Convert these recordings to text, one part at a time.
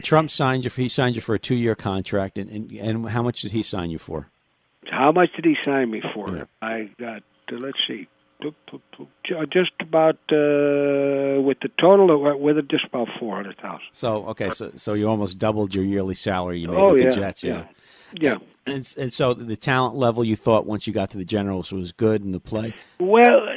Trump signed you. He signed you for a 2-year contract, and how much did he sign you for? How much did he sign me for? Yeah. I got, let's see, just about with the total with it, just about $400,000. So okay, so you almost doubled your yearly salary you made with the Jets. Yeah. And so the talent level you thought once you got to the Generals was good in the play? Well,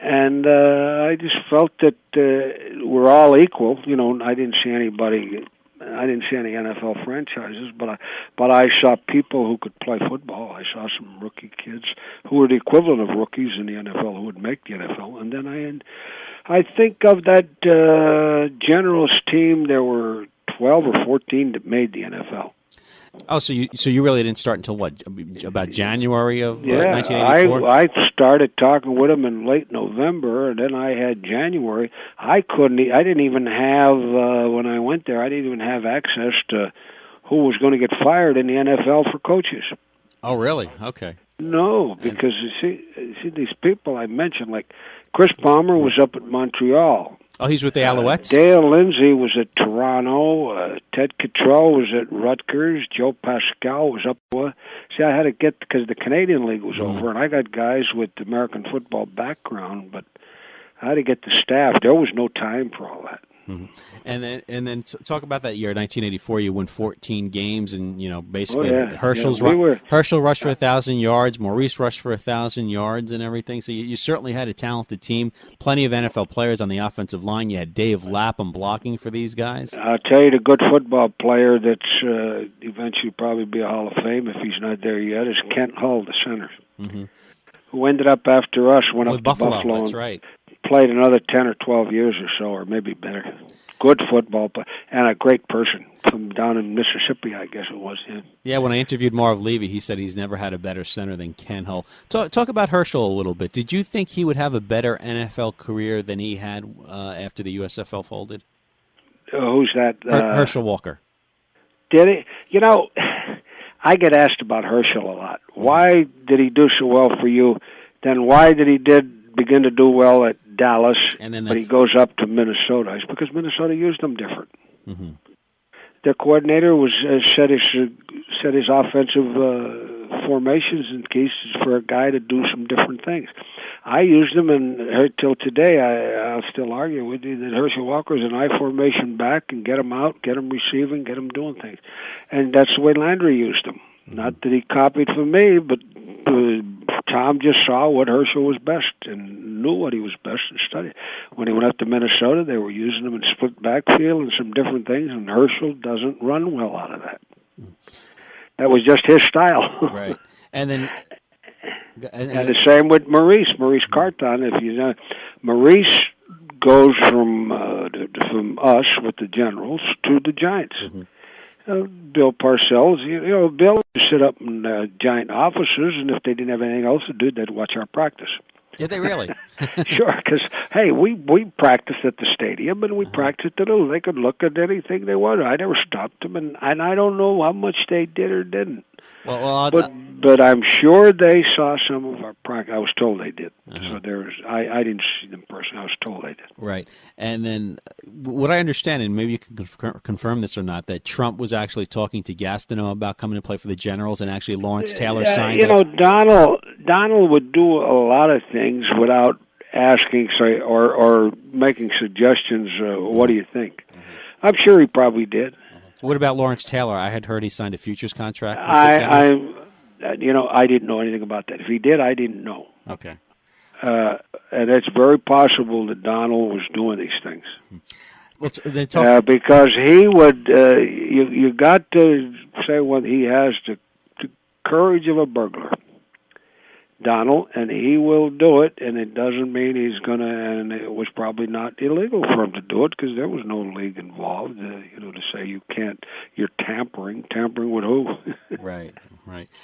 and I just felt that we're all equal. I didn't see anybody. I didn't see any NFL franchises, but I saw people who could play football. I saw some rookie kids who were the equivalent of rookies in the NFL who would make the NFL. And then I think of that Generals team, there were 12 or 14 that made the NFL. Oh, so you really didn't start until what? About January of 1984? I started talking with him in late November, and then I had January. I didn't even have when I went there. I didn't even have access to who was going to get fired in the NFL for coaches. Oh, really? Okay. No, because you see these people I mentioned, like Chris Palmer was up at Montreal. Oh, he's with the Alouettes? Dale Lindsay was at Toronto. Ted Cottrell was at Rutgers. Joe Pascal was up. See, I had to get, because the Canadian League was over, and I got guys with American football background, but I had to get the staff. There was no time for all that. Mm-hmm. And then talk about that year, 1984. You won 14 games, and basically Herschel rushed for 1,000 yards, Maurice rushed for 1,000 yards, and everything. So you certainly had a talented team. Plenty of NFL players on the offensive line. You had Dave Lapham blocking for these guys. I'll tell you, the good football player that's eventually probably be a Hall of Fame if he's not there yet is Kent Hull, the center, who ended up after us, went up to Buffalo. That's right. Played another 10 or 12 years or so, or maybe better. Good football player, and a great person from down in Mississippi, I guess it was. Yeah, when I interviewed Marv Levy, he said he's never had a better center than Ken Hull. Talk about Herschel a little bit. Did you think he would have a better NFL career than he had after the USFL folded? Who's that? Herschel Walker. Did he? I get asked about Herschel a lot. Why did he do so well for you? Then why did he begin to do well at Dallas, but he goes up to Minnesota? It's because Minnesota used him different. Mm-hmm. Their coordinator was set his offensive formations and cases for a guy to do some different things. I used him, and till today, I'll still argue with you that Herschel Walker is an I formation back and get him out, get him receiving, get him doing things. And that's the way Landry used him. Mm-hmm. Not that he copied from me, but Tom just saw what Herschel was best and knew what he was best and studied. When he went up to Minnesota, they were using him in split backfield and some different things, and Herschel doesn't run well out of that. That was just his style. Right. And then... And the same with Maurice Carton. If you know, Maurice goes from us with the Generals to the Giants. Mm-hmm. Bill Parcells, Bill would sit up in Giant offices, and if they didn't have anything else to do, they'd watch our practice. Did they really? Sure, because, hey, we practiced at the stadium, and we practiced at it. They could look at anything they wanted. I never stopped them, and I don't know how much they did or didn't. But I'm sure they saw some of our practice. I was told they did. So I didn't see them personally. I was told they did. Right. And then what I understand, and maybe you can confirm this or not, that Trump was actually talking to Gastineau about coming to play for the Generals, and actually Lawrence Taylor signed up. Donald would do a lot of things without asking, or making suggestions. What do you think? Mm-hmm. I'm sure he probably did. What about Lawrence Taylor? I had heard he signed a futures contract. I didn't know anything about that. If he did, I didn't know. Okay. And it's very possible that Donald was doing these things. Because he would, you got to say what he has the courage of a burglar, Donald, and he will do it, and it doesn't mean he's going to, and it was probably not illegal for him to do it because there was no league involved, to say you can't, you're tampering with who? Right.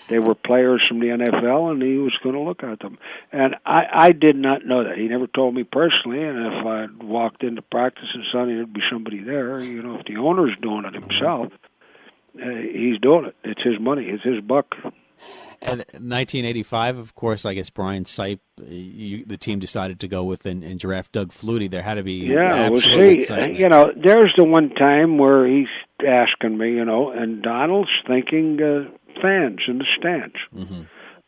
They were players from the NFL, and he was going to look at them. And I did not know that. He never told me personally, and if I walked into practice and saw there'd be somebody there, if the owner's doing it himself, he's doing it. It's his money. It's his buck. And 1985, of course, I guess Brian Sipe, the team decided to go with and draft Doug Flutie. There had to be there's the one time where he asking me, and Donald's thinking fans in the stands. Mm-hmm.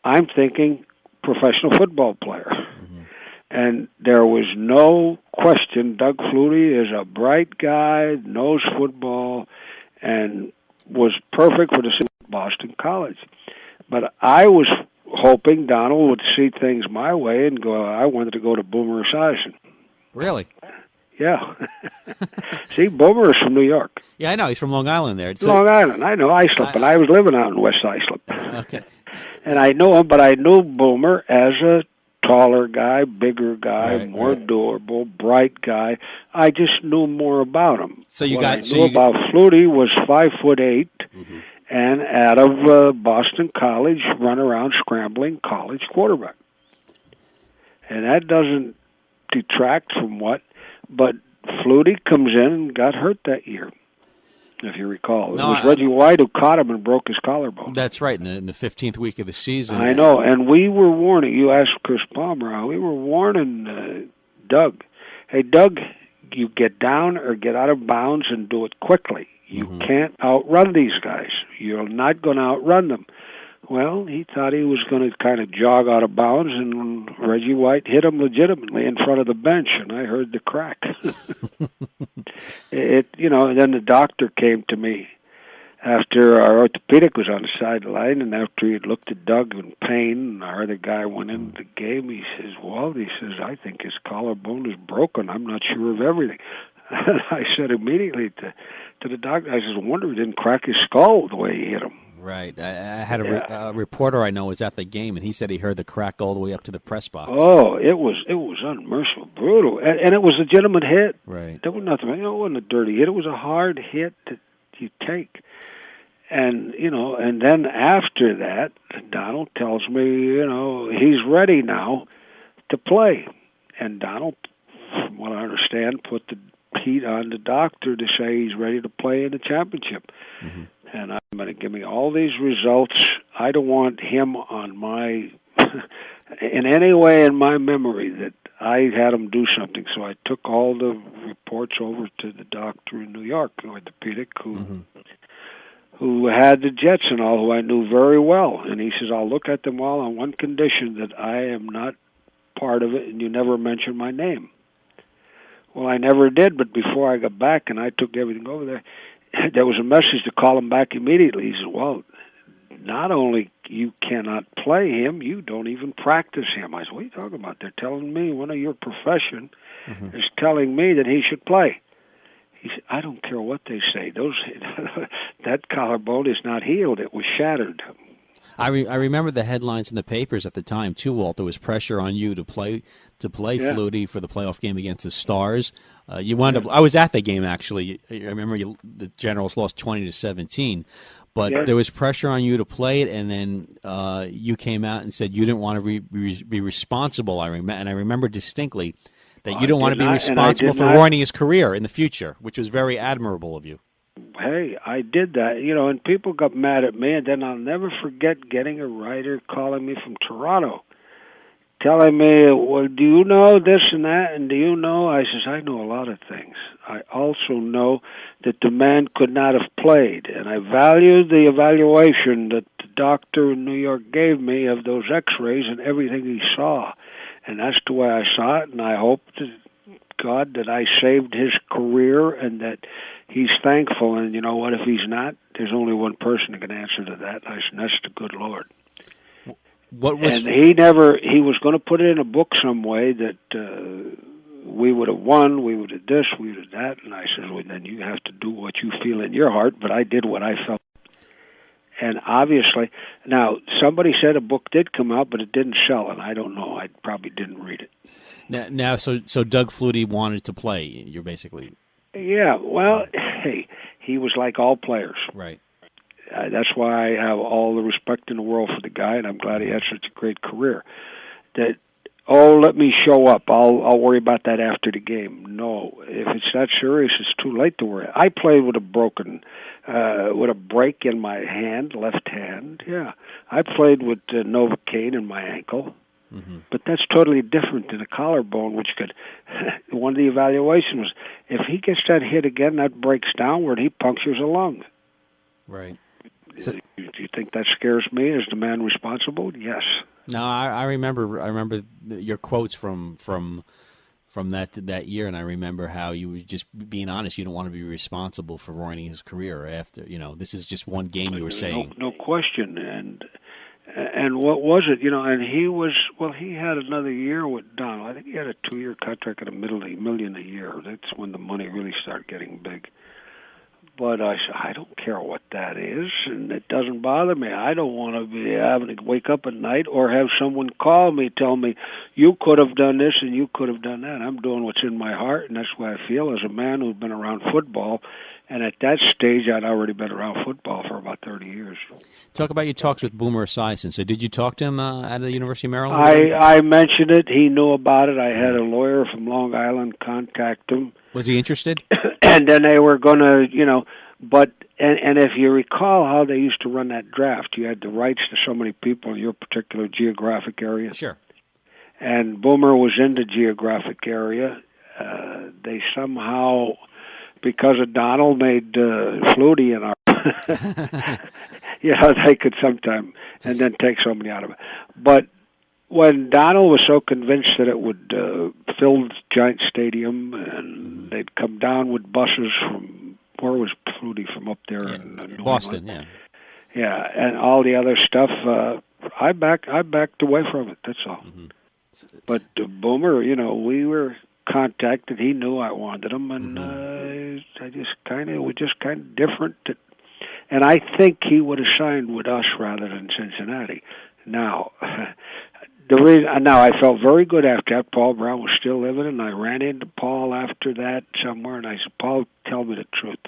I'm thinking professional football player. Mm-hmm. And there was no question Doug Flutie is a bright guy, knows football, and was perfect for the Boston College. But I was hoping Donald would see things my way and go, I wanted to go to Boomer Esiason. Really? Yeah. See, Boomer is from New York. Yeah, I know. He's from Long Island there. Long Island. I know Islip, but I was living out in West Islip. Okay. And I knew him, but I knew Boomer as a taller guy, bigger guy, more durable, bright guy. I just knew more about him. So you what got. I knew about Flutie was 5'8", and out of Boston College, run around scrambling college quarterback. And that doesn't detract from what, but Flutie comes in and got hurt that year, if you recall. It was Reggie White who caught him and broke his collarbone. That's right, in the 15th week of the season. I know, and we were warning, you asked Chris Palmer, we were warning Doug, hey, Doug, you get down or get out of bounds and do it quickly. You can't outrun these guys. You're not going to outrun them. Well, he thought he was going to kind of jog out of bounds, and Reggie White hit him legitimately in front of the bench, and I heard the crack. And then the doctor came to me after our orthopedic was on the sideline, and after he had looked at Doug in pain, and our other guy went into the game, he says, Walt, I think his collarbone is broken. I'm not sure of everything. And I said immediately to the doctor, I said, I wonder if he didn't crack his skull the way he hit him. Right. I had a reporter I know was at the game, and he said he heard the crack all the way up to the press box. Oh, it was unmerciful, brutal, and it was a legitimate hit. Right. There was nothing. It wasn't a dirty hit. It was a hard hit that you take, and and then after that, Donald tells me, he's ready now to play, and Donald, from what I understand, put the heat on the doctor to say he's ready to play in the championship. Mm-hmm. And I'm going to give me all these results. I don't want him on my, in any way in my memory that I had him do something. So I took all the reports over to the doctor in New York, orthopedic, who had the Jets and all, who I knew very well. And he says, I'll look at them all on one condition, that I am not part of it and you never mention my name. Well, I never did, but before I got back and I took everything over there was a message to call him back immediately. He said, well, not only you cannot play him, you don't even practice him. I said, what are you talking about? They're telling me one of your profession is telling me that he should play. He said, I don't care what they say. That collarbone is not healed. It was shattered. I remember the headlines in the papers at the time too, Walt. There was pressure on you to play Flutie for the playoff game against the Stars. You wound up. I was at the game actually. I remember the Generals lost 20-17, but there was pressure on you to play it, and then you came out and said you didn't want to be responsible. And I remember distinctly that you don't want to be responsible for ruining his career in the future, which was very admirable of you. Hey, I did that, and people got mad at me, and then I'll never forget getting a writer calling me from Toronto, telling me, well, do you know this and that, and do you know? I says, I know a lot of things. I also know that the man could not have played, and I valued the evaluation that the doctor in New York gave me of those x-rays and everything he saw, and that's the way I saw it, and I hope to God that I saved his career and that he's thankful, and you know what, if he's not, there's only one person that can answer to that, and that's the good Lord. And he was going to put it in a book some way that we would have won, we would have this, we would have that, and I said, well, then you have to do what you feel in your heart, but I did what I felt. And obviously, now, somebody said a book did come out, but it didn't sell, and I don't know, I probably didn't read it. Now, so Doug Flutie wanted to play, you're basically... Yeah, well, hey, he was like all players. Right. That's why I have all the respect in the world for the guy, and I'm glad he had such a great career. That, let me show up. I'll worry about that after the game. No, if it's that serious, it's too late to worry. I played with with a break in my hand, left hand. Yeah, I played with Novocaine in my ankle. But that's totally different than a collarbone, which could, one of the evaluations was, if he gets that hit again, that breaks downward, he punctures a lung. Right. So, do you think that scares me as the man responsible? Yes. No, I remember your quotes from that year, and I remember how you were just being honest. You don't want to be responsible for ruining his career after, this is just one game, you were saying. No question. And what was it, and he had another year with Donald. I think he had a 2-year contract at $1 million a year. That's when the money really started getting big. But I said, I don't care what that is, and it doesn't bother me. I don't want to be having to wake up at night or have someone call me, tell me, you could have done this and you could have done that. I'm doing what's in my heart, and that's what I feel as a man who's been around football. And at that stage, I'd already been around football for about 30 years. Talk about your talks with Boomer Esiason. So did you talk to him at the University of Maryland? I mentioned it. He knew about it. I had a lawyer from Long Island contact him. Was he interested? And then they were going to, but if you recall how they used to run that draft, you had the rights to so many people in your particular geographic area. Sure. And Boomer was in the geographic area. They somehow, because of Donald, made Flutie in our... they could sometime, and then take somebody out of it. But when Donald was so convinced that it would fill the giant stadium, and they'd come down with buses from, where was Flutie from up there in New Boston, England? Yeah, and all the other stuff, I backed away from it, that's all. But Boomer, we were contacted. He knew I wanted him, and we're just kind of different. And I think he would have signed with us rather than Cincinnati. Now, I felt very good after that. Paul Brown was still living, and I ran into Paul after that somewhere, and I said, Paul, tell me the truth.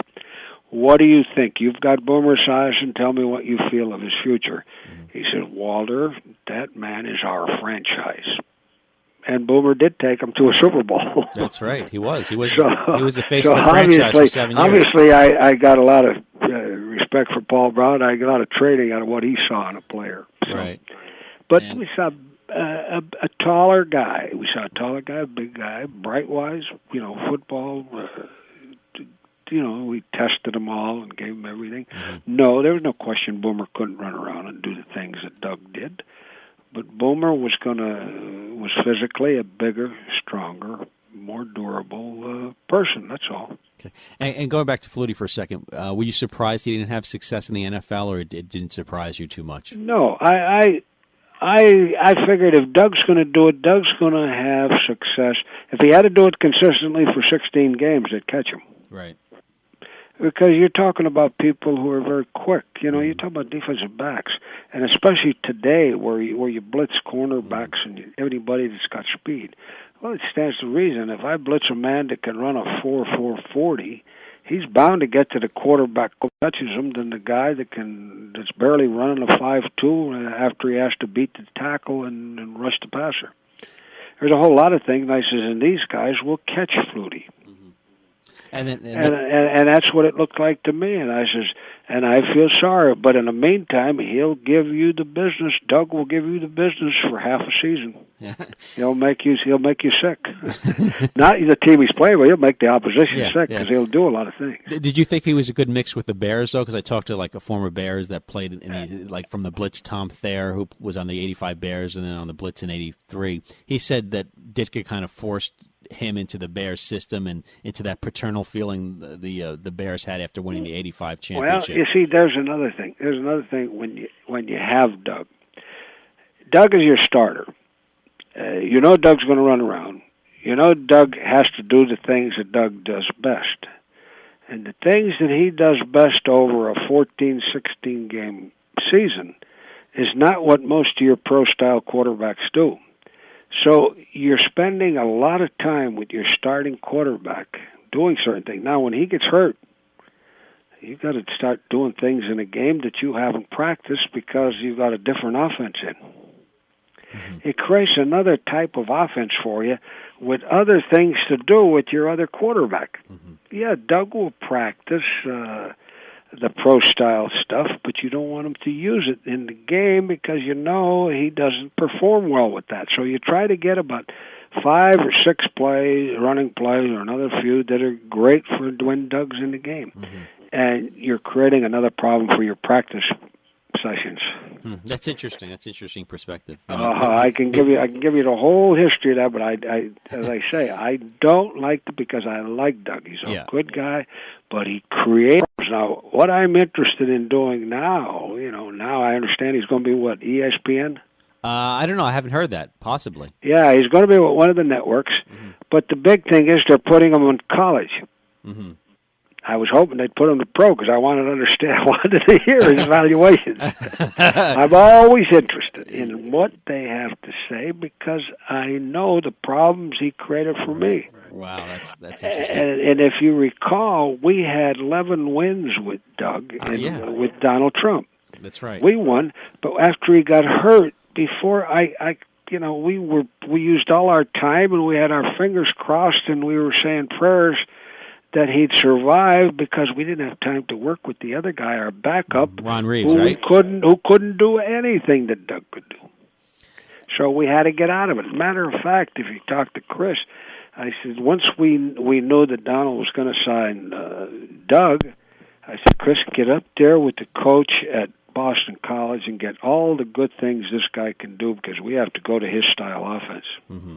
What do you think? You've got Boomer Esiason. Tell me what you feel of his future. He said, Walter, that man is our franchise. And Boomer did take him to a Super Bowl. That's right. He was the face of the franchise for 7 years. Obviously, I got a lot of respect for Paul Brown. I got a lot of trading out of what he saw in a player. So. Right. But we saw a taller guy. We saw a taller guy, a big guy, bright-wise, football. We tested them all and gave them everything. No, there was no question Boomer couldn't run around and do the things that Doug did. But Boomer was physically a bigger, stronger, more durable person. That's all. Okay. And going back to Flutie for a second, were you surprised he didn't have success in the NFL, or it didn't surprise you too much? No, I figured if Doug's going to do it, Doug's going to have success. If he had to do it consistently for 16 games, they'd catch him. Right. Because you're talking about people who are very quick. You're talking about defensive backs, and especially today where you blitz cornerbacks and anybody that's got speed. Well, it stands to reason. If I blitz a man that can run a 4.40, he's bound to get to the quarterback who touches him than the guy that's barely running a 5.2 after he has to beat the tackle and rush the passer. There's a whole lot of things. And I says, and these guys will catch Flutie. And that's what it looked like to me. And I says, and I feel sorry, but in the meantime, he'll give you the business. Doug will give you the business for half a season. Yeah. He'll make you sick. Not the team he's playing with. He'll make the opposition sick because he'll do a lot of things. Did you think he was a good mix with the Bears, though? Because I talked to a former Bears that played from the Blitz, Tom Thayer, who was on the '85 Bears, and then on the Blitz in '83. He said that Ditka kind of forced him into the Bears system and into that paternal feeling the Bears had after winning the '85 championship. Well, you see, there's another thing. When you have Doug. Doug is your starter. Doug's going to run around. Doug has to do the things that Doug does best. And the things that he does best over a 14, 16-game season is not what most of your pro-style quarterbacks do. So you're spending a lot of time with your starting quarterback doing certain things. Now, when he gets hurt, you've got to start doing things in a game that you haven't practiced because you've got a different offense in. It creates another type of offense for you with other things to do with your other quarterback. Yeah, Doug will practice the pro-style stuff, but you don't want him to use it in the game because you know he doesn't perform well with that. So you try to get about 5 or 6 running plays, or another few that are great for when Doug's in the game. Mm-hmm. And you're creating another problem for your practice sessions. That's interesting. That's interesting perspective. I can give you the whole history of that, but I as I say, I don't like it because I like Doug. He's a good guy, but he creates. Now, what I'm interested in doing now, now I understand he's going to be ESPN? I don't know. I haven't heard that. Possibly. Yeah, he's going to be with one of the networks, but the big thing is they're putting him in college. Mm-hmm. I was hoping they'd put him to pro because I wanted to understand. I wanted to hear his evaluations. I'm always interested in what they have to say because I know the problems he created for me. Wow, that's interesting. And if you recall, we had 11 wins with Doug with Donald Trump. That's right. We won, but after he got hurt, before we used all our time and we had our fingers crossed and we were saying prayers that he'd survive because we didn't have time to work with the other guy, our backup, Ron Reeves, right? Who couldn't do anything that Doug could do. So we had to get out of it. As a matter of fact, if you talk to Chris, I said once we knew that Donald was going to sign Doug, I said, Chris, get up there with the coach at Boston College and get all the good things this guy can do because we have to go to his style offense. Mm-hmm.